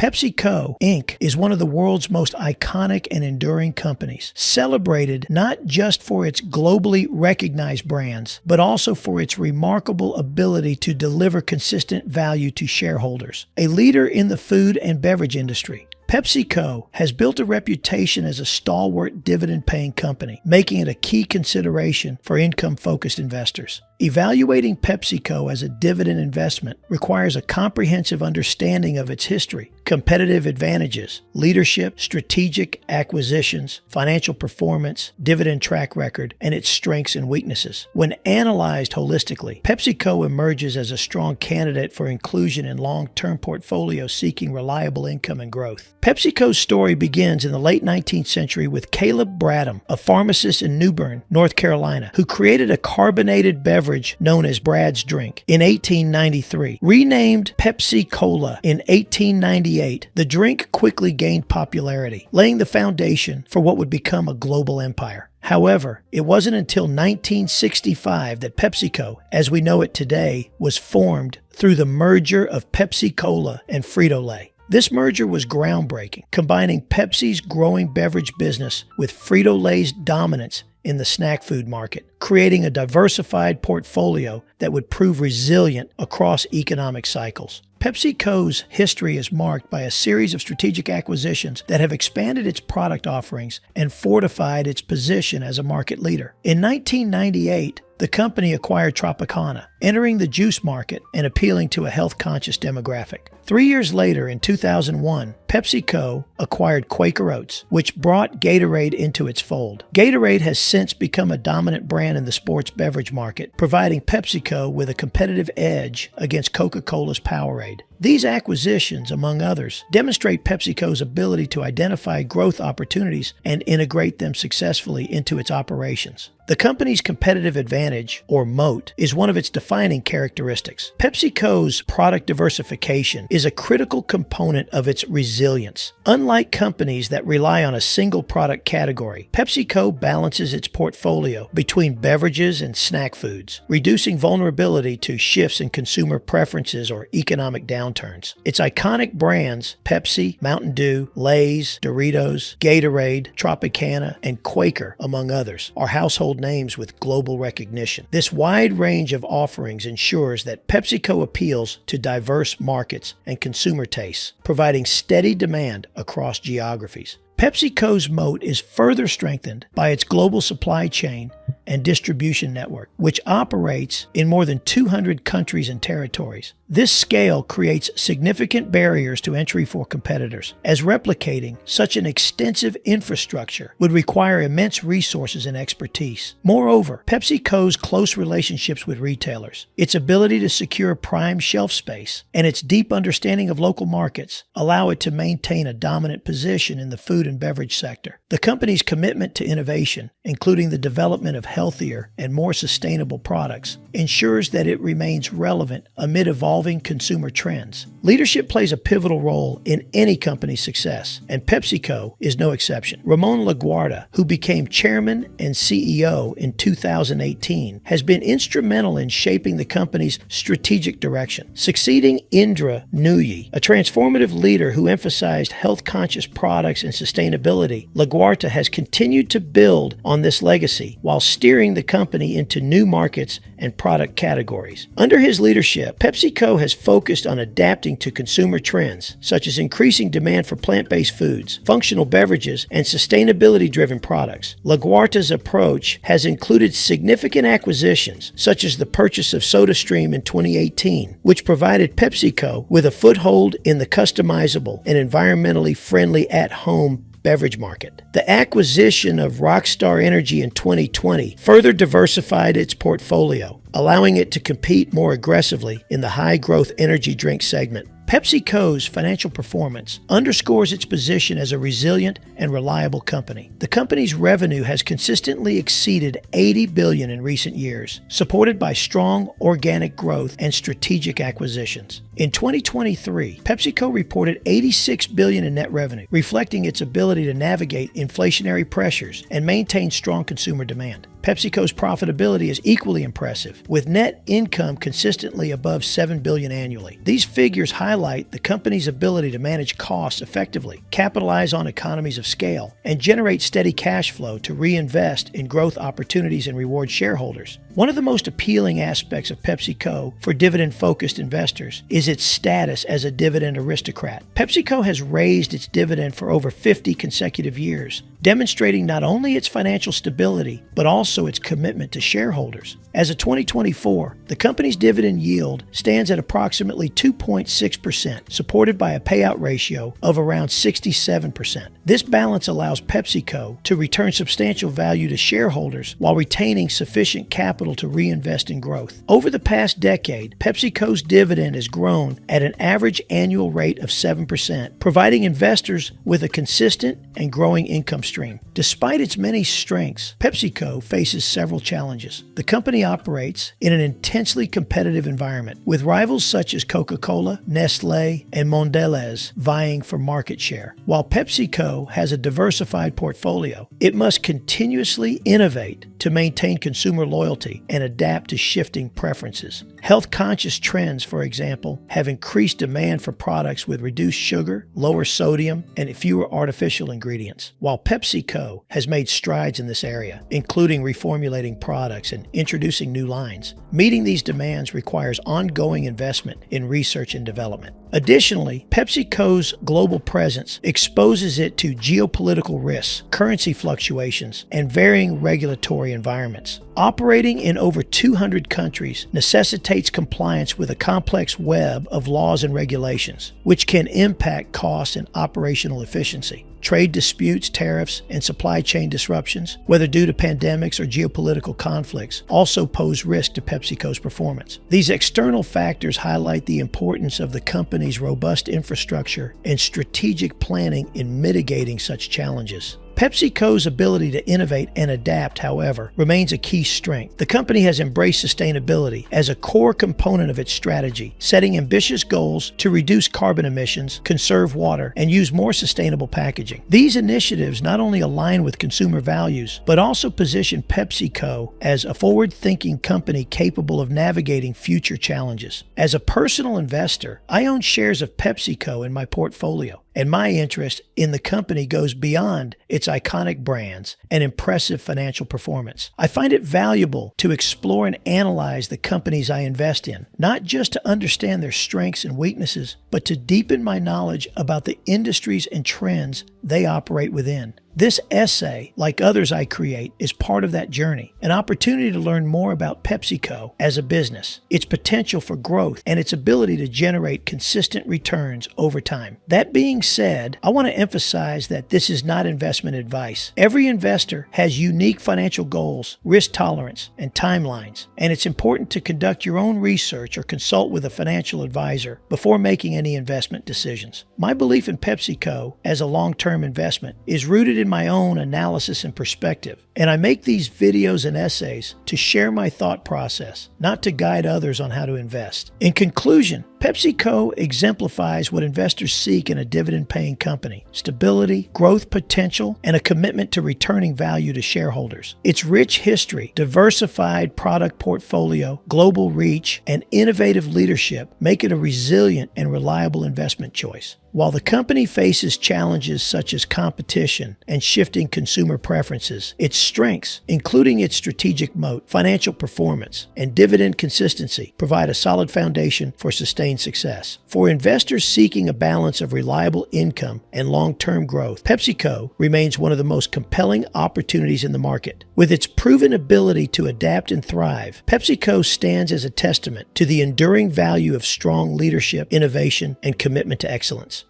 PepsiCo, Inc. is one of the world's most iconic and enduring companies, celebrated not just for its globally recognized brands, but also for its remarkable ability to deliver consistent value to shareholders. A leader in the food and beverage industry, PepsiCo has built a reputation as a stalwart dividend-paying company, making it a key consideration for income-focused investors. Evaluating PepsiCo as a dividend investment requires a comprehensive understanding of its history, competitive advantages, leadership, strategic acquisitions, financial performance, dividend track record, and its strengths and weaknesses. When analyzed holistically, PepsiCo emerges as a strong candidate for inclusion in long-term portfolios seeking reliable income and growth. PepsiCo's story begins in the late 19th century with Caleb Bradham, a pharmacist in New Bern, North Carolina, who created a carbonated beverage known as Brad's Drink in 1893. Renamed Pepsi Cola in 1898, the drink quickly gained popularity, laying the foundation for what would become a global empire. However, it wasn't until 1965 that PepsiCo, as we know it today, was formed through the merger of Pepsi Cola and Frito-Lay. This merger was groundbreaking, combining Pepsi's growing beverage business with Frito-Lay's dominance in the snack food market, creating a diversified portfolio that would prove resilient across economic cycles. PepsiCo's history is marked by a series of strategic acquisitions that have expanded its product offerings and fortified its position as a market leader. In 1998, the company acquired Tropicana, entering the juice market and appealing to a health-conscious demographic. 3 years later, in 2001, PepsiCo acquired Quaker Oats, which brought Gatorade into its fold. Gatorade has since become a dominant brand in the sports beverage market, providing PepsiCo with a competitive edge against Coca-Cola's Powerade. These acquisitions, among others, demonstrate PepsiCo's ability to identify growth opportunities and integrate them successfully into its operations. The company's competitive advantage, or moat, is one of its defining characteristics. PepsiCo's product diversification is a critical component of its resilience. Unlike companies that rely on a single product category, PepsiCo balances its portfolio between beverages and snack foods, reducing vulnerability to shifts in consumer preferences or economic downturns. Its iconic brands, Pepsi, Mountain Dew, Lay's, Doritos, Gatorade, Tropicana, and Quaker, among others, are household names with global recognition. This wide range of offerings ensures that PepsiCo appeals to diverse markets and consumer tastes, providing steady demand across geographies. PepsiCo's moat is further strengthened by its global supply chain and distribution network, which operates in more than 200 countries and territories. This scale creates significant barriers to entry for competitors, as replicating such an extensive infrastructure would require immense resources and expertise. Moreover, PepsiCo's close relationships with retailers, its ability to secure prime shelf space, and its deep understanding of local markets allow it to maintain a dominant position in the food and beverage sector. The company's commitment to innovation, including the development of healthier and more sustainable products, ensures that it remains relevant amid evolving consumer trends. Leadership plays a pivotal role in any company's success, and PepsiCo is no exception. Ramon Laguarta, who became chairman and CEO in 2018, has been instrumental in shaping the company's strategic direction. Succeeding Indra Nooyi, a transformative leader who emphasized health-conscious products and sustainability, Laguarta has continued to build on this legacy while steering the company into new markets and product categories. Under his leadership, PepsiCo has focused on adapting to consumer trends, such as increasing demand for plant-based foods, functional beverages, and sustainability-driven products. LaGuarta's approach has included significant acquisitions, such as the purchase of SodaStream in 2018, which provided PepsiCo with a foothold in the customizable and environmentally friendly at-home beverage market. The acquisition of Rockstar Energy in 2020 further diversified its portfolio, allowing it to compete more aggressively in the high-growth energy drink segment. PepsiCo's financial performance underscores its position as a resilient and reliable company. The company's revenue has consistently exceeded $80 billion in recent years, supported by strong organic growth and strategic acquisitions. In 2023, PepsiCo reported $86 billion in net revenue, reflecting its ability to navigate inflationary pressures and maintain strong consumer demand. PepsiCo's profitability is equally impressive, with net income consistently above $7 billion annually. These figures highlight the company's ability to manage costs effectively, capitalize on economies of scale, and generate steady cash flow to reinvest in growth opportunities and reward shareholders. One of the most appealing aspects of PepsiCo for dividend-focused investors is its status as a dividend aristocrat. PepsiCo has raised its dividend for over 50 consecutive years, demonstrating not only its financial stability, but also its commitment to shareholders. As of 2024, the company's dividend yield stands at approximately 2.6%, supported by a payout ratio of around 67%. This balance allows PepsiCo to return substantial value to shareholders while retaining sufficient capital to reinvest in growth. Over the past decade, PepsiCo's dividend has grown at an average annual rate of 7%, providing investors with a consistent and growing income stream. Despite its many strengths, PepsiCo faces several challenges. The company operates in an intensely competitive environment, with rivals such as Coca-Cola, Nestlé, and Mondelez vying for market share. While PepsiCo has a diversified portfolio, it must continuously innovate to maintain consumer loyalty and adapt to shifting preferences. Health-conscious trends, for example, have increased demand for products with reduced sugar, lower sodium, and fewer artificial ingredients. While PepsiCo has made strides in this area, including reformulating products and introducing new lines, meeting these demands requires ongoing investment in research and development. Additionally, PepsiCo's global presence exposes it to geopolitical risks, currency fluctuations, and varying regulatory environments. Operating in over 200 countries necessitates compliance with a complex web of laws and regulations, which can impact costs and operational efficiency. Trade disputes, tariffs, and supply chain disruptions, whether due to pandemics or geopolitical conflicts, also pose risk to PepsiCo's performance. These external factors highlight the importance of the company's robust infrastructure and strategic planning in mitigating such challenges. PepsiCo's ability to innovate and adapt, however, remains a key strength. The company has embraced sustainability as a core component of its strategy, setting ambitious goals to reduce carbon emissions, conserve water, and use more sustainable packaging. These initiatives not only align with consumer values, but also position PepsiCo as a forward-thinking company capable of navigating future challenges. As a personal investor, I own shares of PepsiCo in my portfolio, and my interest in the company goes beyond its iconic brands and impressive financial performance. I find it valuable to explore and analyze the companies I invest in, not just to understand their strengths and weaknesses, but to deepen my knowledge about the industries and trends they operate within. This essay, like others I create, is part of that journey, an opportunity to learn more about PepsiCo as a business, its potential for growth, and its ability to generate consistent returns over time. That being said, I want to emphasize that this is not investment advice. Every investor has unique financial goals, risk tolerance, and timelines, and it's important to conduct your own research or consult with a financial advisor before making any investment decisions. My belief in PepsiCo as a long-term investment is rooted in my own analysis and perspective, and I make these videos and essays to share my thought process, not to guide others on how to invest. In conclusion, PepsiCo exemplifies what investors seek in a dividend-paying company: stability, growth potential, and a commitment to returning value to shareholders. Its rich history, diversified product portfolio, global reach, and innovative leadership make it a resilient and reliable investment choice. While the company faces challenges such as competition and shifting consumer preferences, its strengths, including its strategic moat, financial performance, and dividend consistency, provide a solid foundation for sustained success. For investors seeking a balance of reliable income and long-term growth, PepsiCo remains one of the most compelling opportunities in the market. With its proven ability to adapt and thrive, PepsiCo stands as a testament to the enduring value of strong leadership, innovation, and commitment to excellence.